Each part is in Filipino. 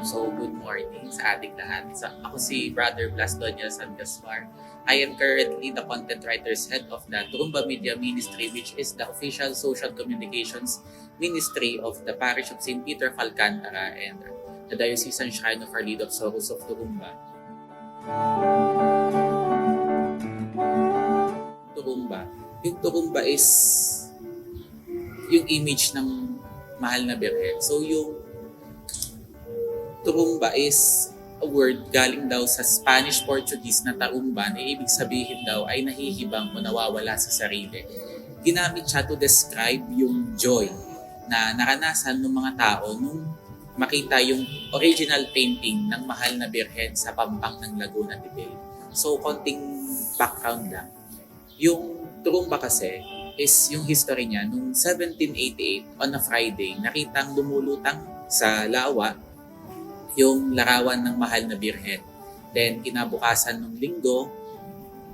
So, good morning sa ating lahat. Ako si Brother Blas Doniel San Gaspar. I am currently the content writer's head of the Turumba Media Ministry, which is the official social communications ministry of the parish of St. Peter Falcantara and the Diocesan Shrine of Our Lady of Sorrows of Turumba. Turumba. Yung Turumba is yung image ng mahal na birhen. So, yung Turumba is a word galing daw sa Spanish-Portuguese na tarumba na ibig sabihin daw ay nahihibang o nawawala sa sarili. Ginamit siya to describe yung joy na naranasan ng mga tao nung makita yung original painting ng mahal na birhen sa pampang ng Laguna de Bay. So, konting background lang. Yung Turumba kasi is yung history niya nung 1788 on a Friday, nakitang lumulutang sa lawa yung larawan ng mahal na birhen. Then, kinabukasan ng linggo,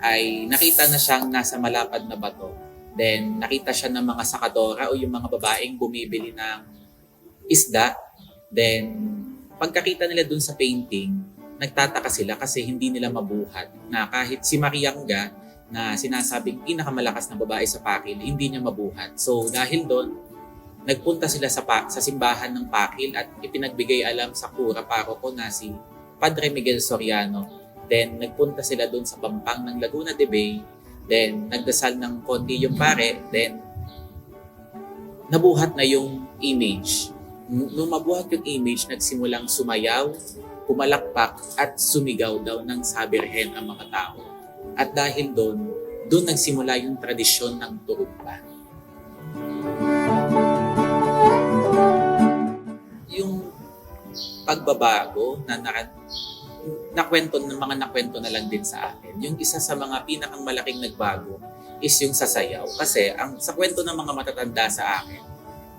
ay nakita na siyang nasa malapad na bato. Then, nakita siya ng mga sakadora o yung mga babaeng bumibili ng isda. Then, pagkakita nila dun sa painting, nagtataka sila kasi hindi nila mabuhat na kahit si Marianga na sinasabing pinakamalakas na babae sa Pakil, hindi niya mabuhat. So, dahil doon, nagpunta sila sa simbahan ng Pakil at ipinagbigay alam sa kura paroko na si Padre Miguel Soriano. Then nagpunta sila doon sa pampang ng Laguna de Bay. Then nagdasal ng konti yung pare. Then nabuhat na yung image. Nung mabuhat yung image, nagsimulang sumayaw, pumalakpak at sumigaw daw ng sabirhen ang mga tao. At dahil doon nagsimula yung tradisyon ng Turumba. Yung pagbabago na nakwento na lang din sa akin. Yung isa sa mga pinakang malaking nagbago is yung sasayaw. Kasi sa kwento ng mga matatanda sa akin,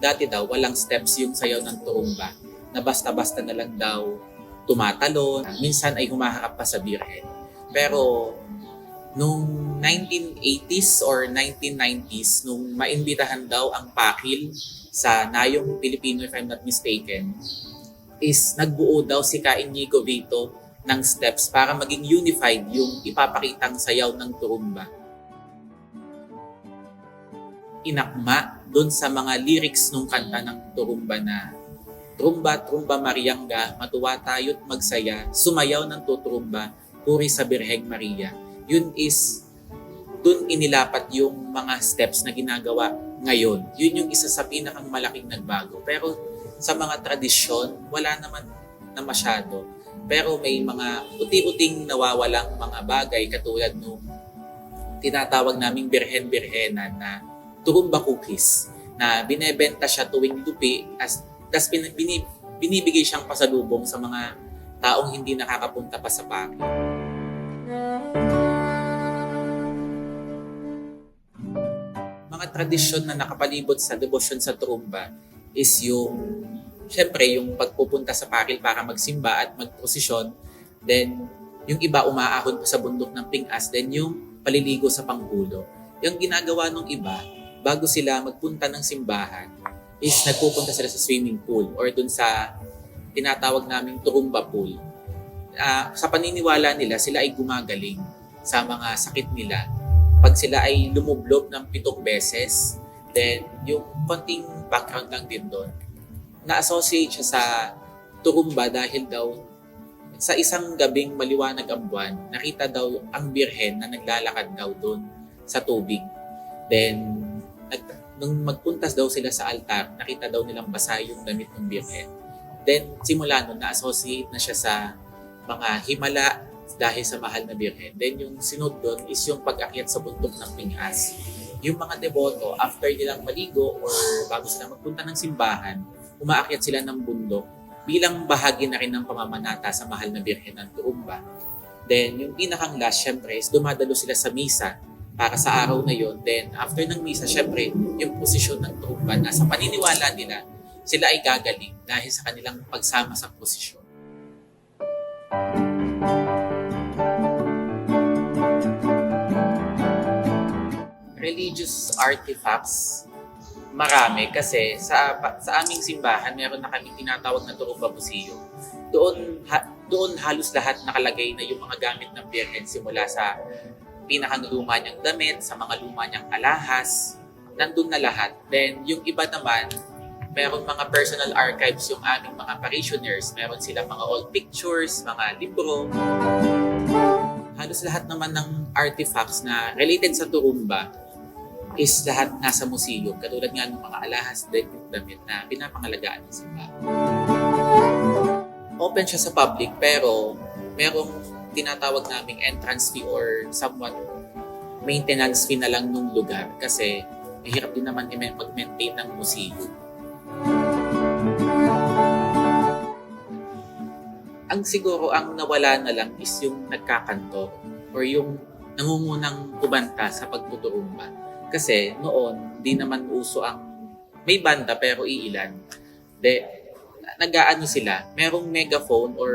dati daw walang steps yung sayaw ng Turumba na basta-basta na lang daw tumatalo. Minsan ay humaharap pa sa birhen. Pero nung 1980s or 1990s, nung maimbitahan daw ang Pakil sa Nayong Pilipino, if I'm not mistaken, is nagbuo daw si Ka Inigo Vito ng steps para maging unified yung ipapakitang sayaw ng Turumba. Inakma doon sa mga lyrics ng kanta ng Turumba na Trumba, trumba, Marianga, matuwa tayo't magsaya, sumayaw ng tutrumba, puri sa Birheng Maria. Yun is, doon inilapat yung mga steps na ginagawa ngayon. Yun yung isa sa pinakang malaking nagbago. Pero sa mga tradisyon, wala naman na masyado. Pero may mga uti-uting nawawalang mga bagay katulad nung tinatawag naming birhen-birhenan na Turumba cookies na binebenta siya tuwing lupi tas binibigay siyang pasalubong sa mga taong hindi nakakapunta pa sa Pakil. Mga tradisyon na nakapalibot sa debosyon sa Turumba is yung, syempre, yung pagpupunta sa Pakil para magsimba at magprosesyon. Then, yung iba umaahon pa sa bundok ng Pingas. Then, yung paliligo sa Panghulo. Yung ginagawa ng iba, bago sila magpunta ng simbahan, is nagpupunta sila sa swimming pool or dun sa tinatawag naming Turumba pool. Sa paniniwala nila, sila ay gumagaling sa mga sakit nila pag sila ay lumublob ng 7 beses. Then, yung konting background lang din doon, na-associate siya sa Turumba dahil daw sa isang gabing maliwanag ang buwan, nakita daw ang birhen na naglalakad daw doon sa tubig. Then, nung magpuntas daw sila sa altar, nakita daw nilang basa yung damit ng birhen. Then, simula nun, na-associate na siya sa mga himala dahil sa mahal na birhen. Then yung sunod doon is yung pag-akyat sa bundok ng Pingas. Yung mga deboto, after nilang maligo or bago sila magpunta ng simbahan, umaakyat sila ng bundok bilang bahagi na rin ng pamamanata sa mahal na birhen ng Turumba. Then yung pinakang last, syempre, is dumadalo sila sa misa para sa araw na yon. Then after ng misa, syempre, yung posisyon ng Turumba na sa paniniwala nila, sila ay gagaling dahil sa kanilang pagsama sa posisyon. religious artifacts, marami kasi sa aming simbahan meron na kaming tinatawag na Turumba Museo. Doon halos lahat nakalagay na yung mga gamit ng Birhen simula sa pinakang luma niyang damit, sa mga luma niyang alahas, nandun na lahat. Then yung iba naman, meron mga personal archives yung aming mga parishioners, meron sila mga old pictures, mga libro. Halos lahat naman ng artifacts na related sa Turumba is lahat nasa museum. Katulad nga ng mga alahas, damit na pinapangalagaan ng simbahan. Open siya sa public pero merong tinatawag naming entrance fee or somewhat maintenance fee na lang nung lugar kasi mahirap din naman mag-maintain ng museum. Ang siguro ang nawala na lang is yung nagkakanto or yung nangungunang kumanta sa pagtuturumba. Kasi noon, di naman uso ang may banda pero iilan. Nag-aano sila, merong megaphone or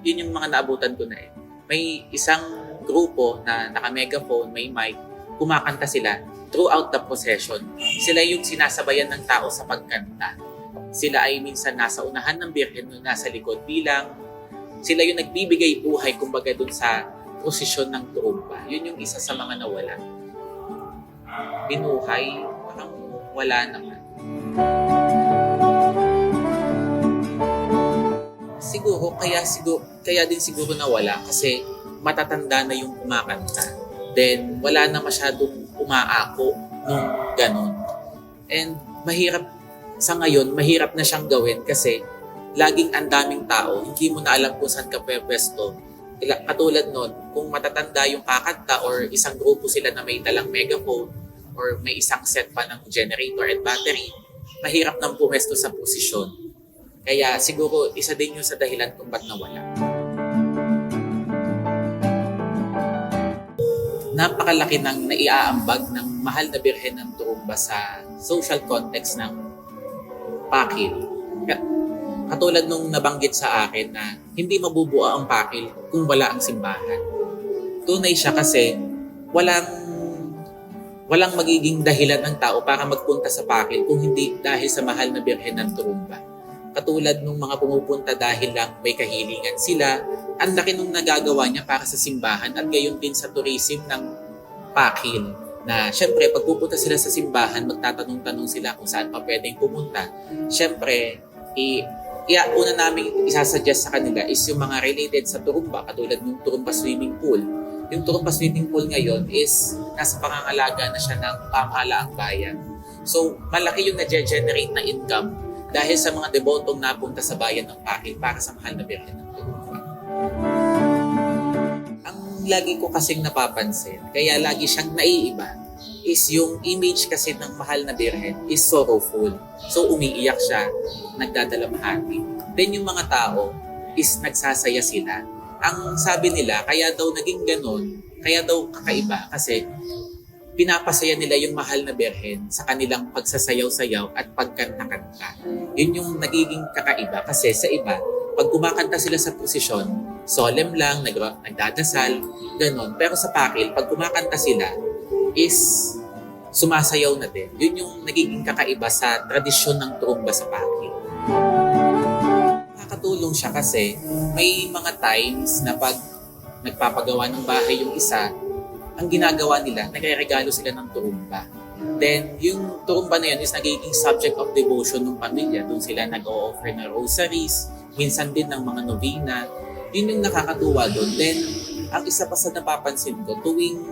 yun yung mga naabutan ko na eh. May isang grupo na naka-megaphone, may mic, kumakanta sila throughout the procession. Sila yung sinasabayan ng tao sa pagkanta. Sila ay minsan nasa unahan ng Birhen, nasa likod bilang sila yung nagbibigay buhay kumbaga dun sa prosesyon ng Turumba. Yun yung isa sa mga nawala. Binuhay, parang wala naman. Kaya din siguro nawala kasi matatanda na yung kumakanta. Then wala na masyadong umaako nung ganun. And sa ngayon, mahirap na siyang gawin kasi laging ang daming tao, hindi mo na alam kung saan ka pwesto. Katulad nun, kung matatanda yung kakanta or isang grupo sila na may dalang megaphone or may isang set pa ng generator and battery, mahirap nang pumesto sa posisyon. Kaya siguro isa din yung sa dahilan kung ba't nawala. Napakalaki ng naiaambag ng mahal na Birhen ng Turumba sa social context ng Pakil. Katulad nung nabanggit sa akin na hindi mabubuo ang Pakil kung wala ang simbahan. Tunay siya kasi walang magiging dahilan ng tao para magpunta sa Pakil kung hindi dahil sa mahal na Birhen ng Turumba. Katulad nung mga pumupunta dahil lang may kahilingan sila, ang laki nung nagagawa niya para sa simbahan at gayon din sa tourism ng Pakil. Na syempre, pag pupunta sila sa simbahan, magtatanong-tanong sila kung saan pa pwedeng pumunta. Syempre, una namin isasuggest sa kanila is yung mga related sa Turumba, katulad ng Turumba Swimming Pool. Yung Turumba Swimming Pool ngayon is nasa pangangalaga na siya ng pamahalaang bayan. So, malaki yung na-generate na income dahil sa mga debotong napunta sa bayan ng Pakil para sa mahal na Birhen ng Turumba. Ang lagi ko kasing napapansin, kaya lagi siyang naiiba, is yung image kasi ng mahal na Birhen is sorrowful. So umiiyak siya, nagdadalamhati. Then yung mga tao is nagsasaya sila. Ang sabi nila, kaya daw naging ganun, kaya daw kakaiba kasi pinapasaya nila yung mahal na Birhen sa kanilang pagsasayaw-sayaw at pagkanta-kanta. Yun yung nagiging kakaiba kasi sa iba, pag kumakanta sila sa posisyon, solemn lang, nagdadasal, ganun. Pero sa Pakil, pag kumakanta sila, is sumasayaw na din. Yun yung nagiging kakaiba sa tradisyon ng Turumba sa Pakil. Nakakatulong siya kasi may mga times na pag nagpapagawa ng bahay yung isa, ang ginagawa nila, nagre-regalo sila ng Turumba. Then, yung Turumba na yun is nagiging subject of devotion ng pamilya. Doon sila nag-o-offer na rosaries, minsan din ng mga novena. Yun yung nakakatuwa doon. Then, ang isa pa sa napapansin ko, tuwing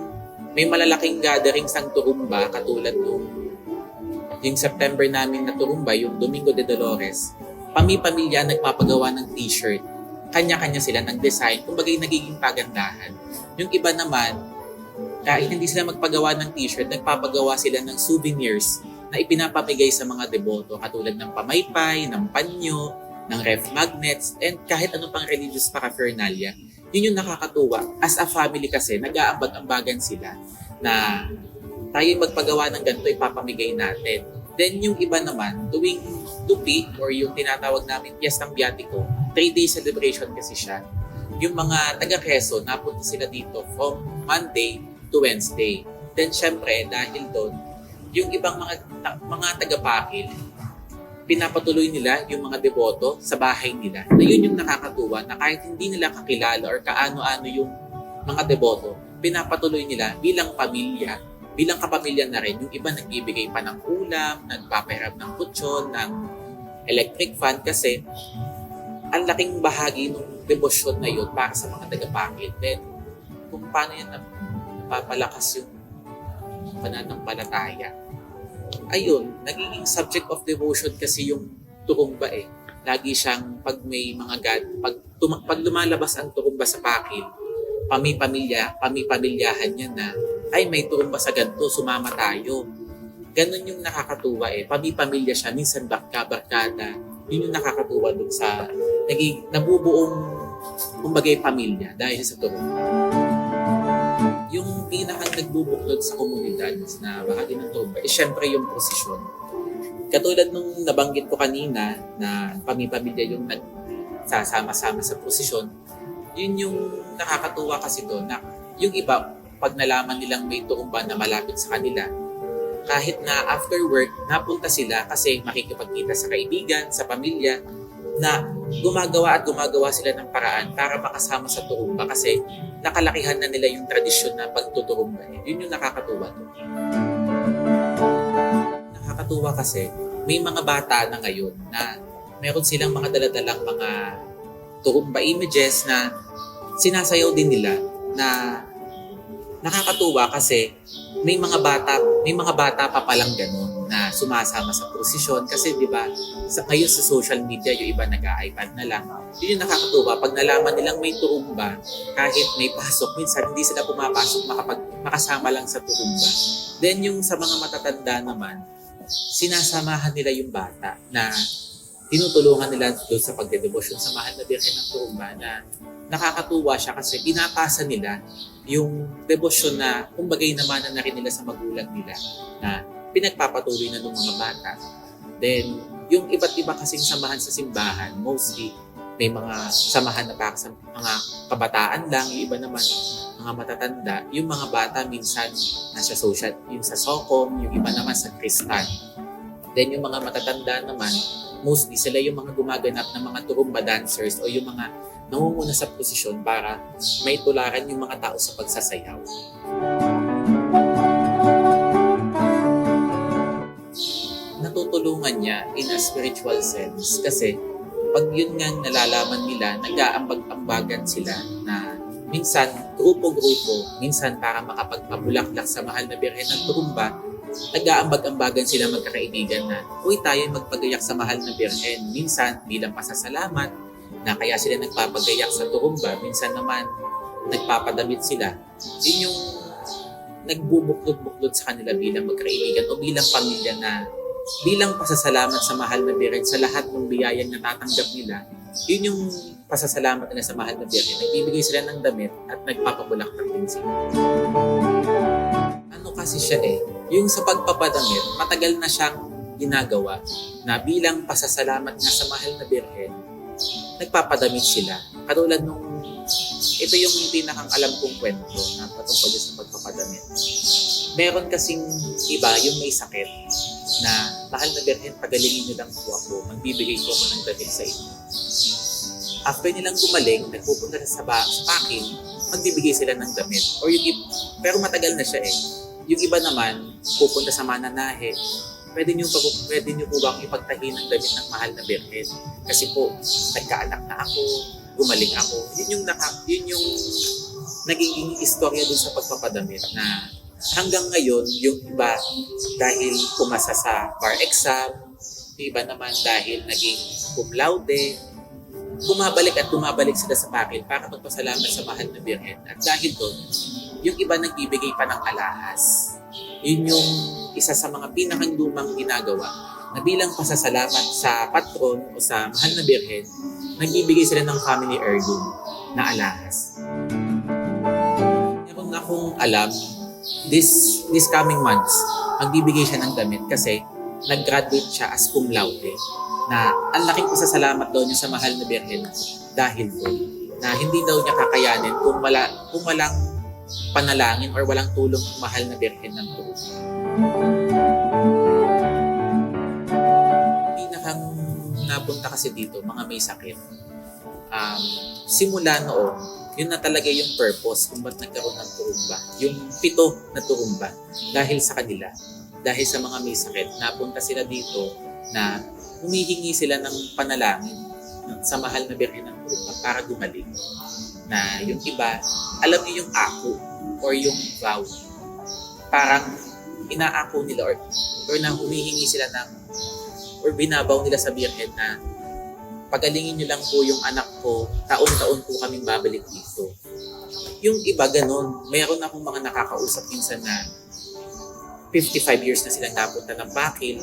may malalaking gatherings ng Turumba, katulad yung September namin na Turumba, yung Domingo de Dolores, pamilya nagpapagawa ng t-shirt. Kanya-kanya sila ng design, kumbaga nagiging pagandahan. Yung iba naman, kahit hindi sila magpagawa ng t-shirt, nagpapagawa sila ng souvenirs na ipinapamigay sa mga deboto katulad ng pamaypay, ng panyo, ng ref magnets, and kahit ano pang religious paraphernalia. Yun yung nakakatuwa. As a family kasi, nag-aambag-ambagan sila na tayo magpagawa ng ganito, ipapamigay natin. Then yung iba naman, tuwing Dupi or yung tinatawag namin Piyestang Biatiko, 3-day celebration kasi siya. Yung mga taga-Quezon, napunta sila dito from Monday to Wednesday. Then syempre, dahil doon, yung ibang mga tagapakil, pinapatuloy nila yung mga deboto sa bahay nila. Na yun yung nakakatuwa na kahit hindi nila kakilala or kaano-ano yung mga deboto, pinapatuloy nila bilang pamilya, bilang kapamilya na rin. Yung iba nagbibigay pa ng ulam, nagpapahiram ng kutsyon, ng electric fan kasi ang laking bahagi ng debosyon na yun para sa mga tagapakil. Then, kung paano yan napapalakas yung pananampalataya. Ayun, nagiging subject of devotion kasi yung turumba eh. Lagi siyang pag may mga pag lumalabas ang turumba sa pakil, pamilyahan niya na ay may turumba sa ganito, sumama tayo. Ganon yung nakakatuwa eh. Pamilya siya, minsan barkada. Yun yung nakakatuwa dun sa nabubuong kumbagay pamilya dahil sa turumba. Yung pinakang nagbubuklod sa komunidad na bahagi ng turumba is syempre yung prosesyon. Katulad nung nabanggit ko kanina na pamilya yung nagsasama-sama sa prosesyon, yun yung nakakatuwa kasi doon na yung iba, pag nalaman nilang may turumba na malapit sa kanila, kahit na after work, napunta sila kasi makikipagkita sa kaibigan, sa pamilya, na gumagawa sila ng paraan para makasama sa turumba kasi nakalakihan na nila yung tradisyon na pagtuturumba. Yun yung nakakatuwa doon. Nakakatuwa kasi may mga bata na ngayon na meron silang mga daladalang mga turumba images na sinasayaw din nila na nakakatuwa kasi may mga bata pa palang ganun na sumasama sa prosesyon kasi 'di ba ngayon sa social media yung iba nag-iPad na lang. Yun yung nakakatuwa pag nalaman nilang may turumba kahit may pasok minsan hindi sila pumapasok makasama lang sa turumba. Then yung sa mga matatanda naman sinasamahan nila yung bata na tinutulungan nila doon sa pagdedebosyon sa mahal na birhen ng turumba na nakakatuwa siya kasi pinapasa nila yung debosyon na kumbagay naman na rin nila sa magulang nila na pinagpapatuloy na ng mga bata. Then, yung iba't iba kasing samahan sa simbahan, mostly may mga samahan na para sa mga kabataan lang, yung iba naman mga matatanda. Yung mga bata minsan nasa social, yung sa Socom, yung iba naman sa Kristan. Then yung mga matatanda naman, mostly sila yung mga gumaganap ng mga turumba dancers o yung mga nangunguna sa posisyon para may tularan yung mga tao sa pagsasayaw. Natutulungan niya in a spiritual sense kasi pag yun nga nalalaman nila, nag-aambag-ambagan sila na minsan grupo-grupo, minsan para makapagpabulaklak sa mahal na birhen ng turumba, nag-aambag-ambagan sila magkakaibigan na, uy, tayo magpagayak sa mahal na birhen. Minsan, bilang pasasalamat, na kaya sila nagpapagayak sa turumba. Minsan naman, nagpapadamit sila. Yun yung nagbubuklod-buklod sa kanila bilang magkaibigan o bilang pamilya na bilang pasasalamat sa mahal na birhen sa lahat ng biyayang natatanggap nila. Yun yung pasasalamat nila sa mahal na birhen. Nagbibigay sila ng damit at nagpapabulaklak din sila. Ano kasi siya yung sa pagpapadamit, matagal na siyang ginagawa na bilang pasasalamat nga sa mahal na birhen, nagpapadamit sila. Katulad nung, ito yung pinakang alam kong kwento na patungkol sa pagpapadamit. Meron kasing iba yung may sakit na mahal na birhen, pagalingin nyo lang po ako, magbibigay ko ako ng damit sa inyo. After nilang gumaling, nagpupunta sa pakil, magbibigay sila ng damit. Pero matagal na siya Yung iba naman, pupunta sa mananahe, pwede nyo po bang ipagtahi ng damit ng mahal na birhen? Kasi po, nagkaanak na ako, gumaling ako. Yun yung nagiging istorya dun sa pagpapadamit na hanggang ngayon, yung iba dahil pumasa sa bar exam, yung iba naman dahil naging cum laude, bumabalik sila sa pakil para magpasalamat sa mahal na birhen. At dahil doon, yung iba nagbibigay pa ng alahas. Yun yung isa sa mga pinakandumang ginagawa na bilang pasasalamat sa patron o sa mahal na birhen, nagbibigay sila ng family heirloom na alahas. Meron akong alam, this coming months, magbibigay siya ng damit kasi nag-graduate siya as cum laude na ang laking pasasalamat daw niya sa mahal na birhen dahil doon na hindi daw niya kakayanin kung walang panalangin or walang tulong ng mahal na Birhen ng Turumba. Pinakang napunta kasi dito, mga may sakit. Simula noon, yun na talaga yung purpose kung ba't nagkaroon ng turumba. Yung 7 na turumba dahil sa kanila. Dahil sa mga may sakit, napunta sila dito na humihingi sila ng panalangin sa mahal na Birhen ng Turumba para gumaling. Na yung iba, alam niyo yung ako or yung vow. Parang inaako nila or na humihingi sila ng or binabaw nila sa Birhen na pagalingin niyo lang po yung anak ko, taon-taon po kaming babalik dito. Yung iba ganun, mayroon akong mga nakakausap minsan na 55 years na silang napunta ng Pakil.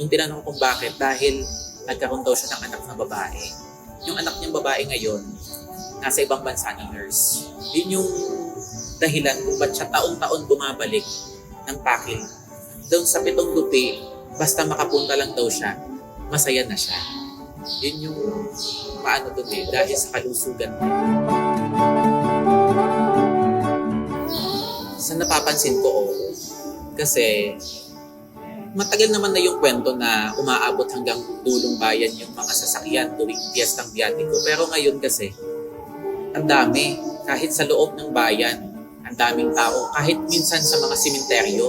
Yung tinanong kung bakit, dahil nagkaroon daw siya ng anak na babae. Yung anak niyang babae ngayon, nasa ibang bansa na nurse. Yun yung dahilan kung ba't siya taon-taon bumabalik ng Pakil. Doon sa 7 lupi, basta makapunta lang daw siya, masaya na siya. Yun yung paano doon dahil sa kalusugan. Sa napapansin ko, kasi matagal naman na yung kwento na umaabot hanggang dulong bayan yung mga sasakyan tuwing piyestang biyatiko. Pero ngayon kasi, ang dami. Kahit sa loob ng bayan, ang daming tao. Kahit minsan sa mga simenteryo,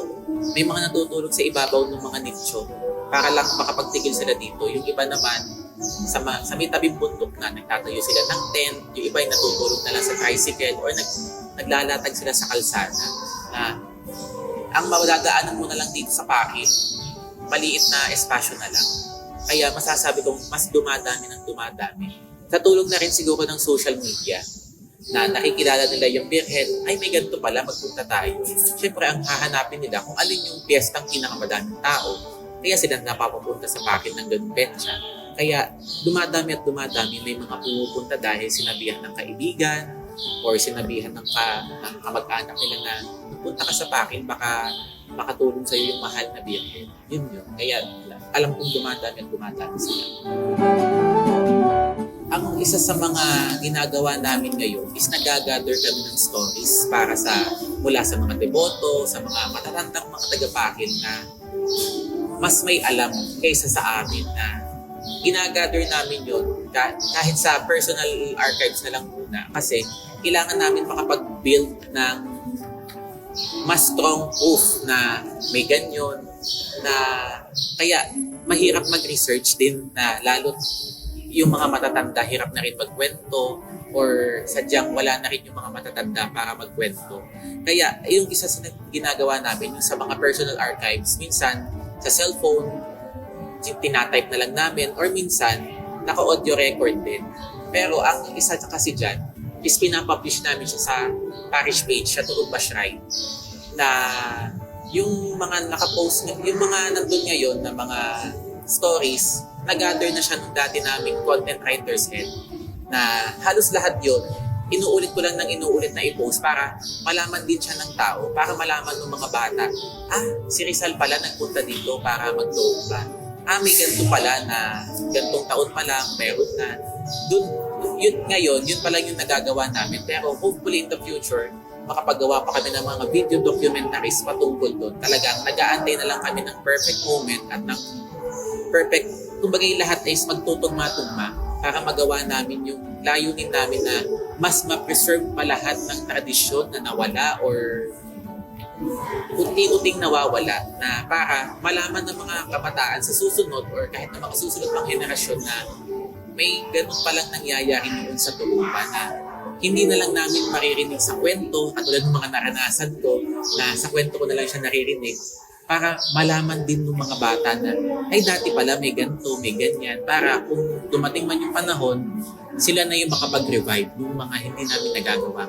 may mga natutulog sa ibabaw ng mga nicho para lang makapagtigil sila dito. Yung iba naman, sa may tabing bundok na nagtatayo sila ng tent, yung iba ay natutulog na lang sa tricycle or naglalatag sila sa kalsada. Ang madadaanan mo na lang dito sa Pakil, maliit na espasyo na lang. Kaya masasabi kong mas dumadami ng dumadami. Sa tulong na rin siguro ng social media na nakikilala nila yung Birhen, ay may ganito pala, magpunta tayo. Siyempre ang hahanapin nila kung alin yung piyestang pinakamadaming tao. Kaya sila napapapunta sa Pakil ng ganung petsa. Kaya dumadami at dumadami, may mga pumupunta dahil sinabihan ng kaibigan or sinabihan ng kamag-anak nila na punta ka sa Pakil, baka makatulong sa'yo yung mahal na Birhen. Yun. Kaya alam kong dumadami at dumadami sila. Ang isa sa mga ginagawa namin ngayon is nagagather kami ng stories para mula sa mga deboto, sa mga matatandang mga taga-Pakil na mas may alam kaysa sa amin na ginagather namin yun kahit sa personal archives na lang muna kasi kailangan namin makapag-build ng mas strong proof na may ganyan na kaya mahirap mag-research din na lalo yung mga matatanda hirap na rin magkwento or sadyang wala na rin yung mga matatanda para magkwento. Kaya yung isa sa ginagawa namin yung sa mga personal archives, minsan sa cellphone, tinatype na lang namin or minsan naka-audio record din. Pero ang isa kasi dyan is pinapublish namin siya sa parish page sa Turumba Shrine na yung mga nakapost, yung mga nandun ngayon na mga stories, nag-gather na siya nung dati naming content writer's head na halos lahat yun, inuulit ko lang ng inuulit na i-post para malaman din siya ng tao, para malaman ng mga bata, si Rizal pala nagpunta dito para mag-Turumba. May ganito pala na gantong taon pa lang, meron na. Yun ngayon, yun pala yung nagagawa namin. Pero hopefully in the future, makapagawa pa kami ng mga video documentaries patungkol doon. Talagang nag-aantay na lang kami ng perfect moment at ng perfect, kumbaga yung lahat is magtutugma-tugma para magawa namin yung layunin namin na mas ma-preserve pa lahat ng tradisyon na nawala or unti-unting nawawala na para malaman ng mga kabataan sa susunod or kahit na mga susunod pang henerasyon na may ganun palang nangyayari noon sa Turumba na hindi na lang namin maririnig sa kwento katulad ng mga naranasan ko na sa kwento ko na lang siya naririnig para malaman din ng mga bata na ay dati pala may ganito, may ganyan para kung dumating man yung panahon sila na yung makapag-revive ng mga hindi namin nagagawa.